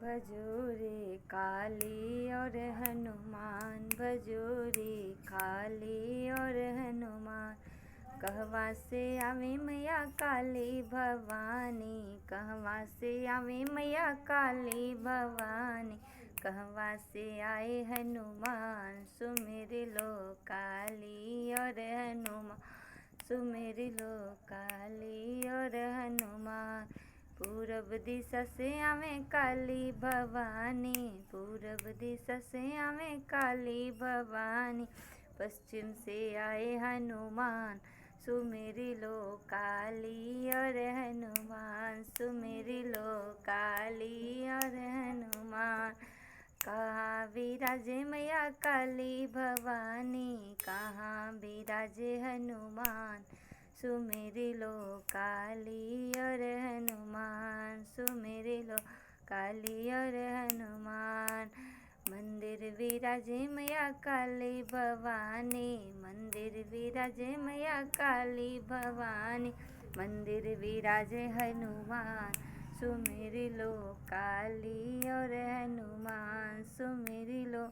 भजो रे काली और हनुमान, भजो रे काली और हनुमान। कहवा से आवे मैया काली भवानी, कहवा से आवे मैया काली भवानी। कहवा से आए हनुमान, सुमिर लो काली और हनुमान, सुमिर लो काली और हनुमान। पूरब दिशा से आवे काली भवानी, पूरब दिशा से आवे काली भवानी। पश्चिम से आए हनुमान, सुमेरी लो काली और हनुमान, सुमेरी लो काली और हनुमान। कहाँ विराजे मैया काली भवानी, कहाँ विराजे हनुमान। सुमेरी लो काली और हनुमान, सुमेरी लो काली और हनुमान। मंदिर विराजे मैया काली भवानी, मंदिर विराजे मैया काली भवानी। मंदिर विराजे हनुमान, सुमेरी लो काली और हनुमान, सुमेरी लो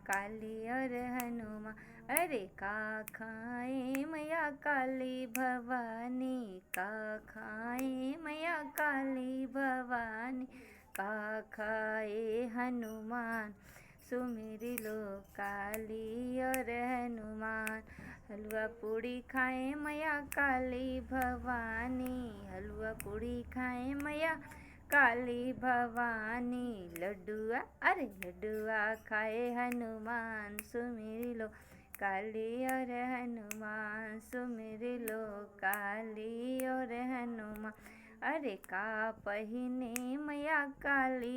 काली और हनुमान। अरे का खाए मैया काली भवानी, का खाए मैया काली भवानी। का खाए हनुमान, सुमेरी लो काली और हनुमान। हलवा पूड़ी खाए मैया काली भवानी, हलवा पूड़ी खाए मैया काली भवानी। लड्डुआ अरे लड्डुआ खाए हनुमान, सुमेरी लो काली और हनुमान, सुमेरी लो काली और हनुमान। अरे का पहिने मैया काली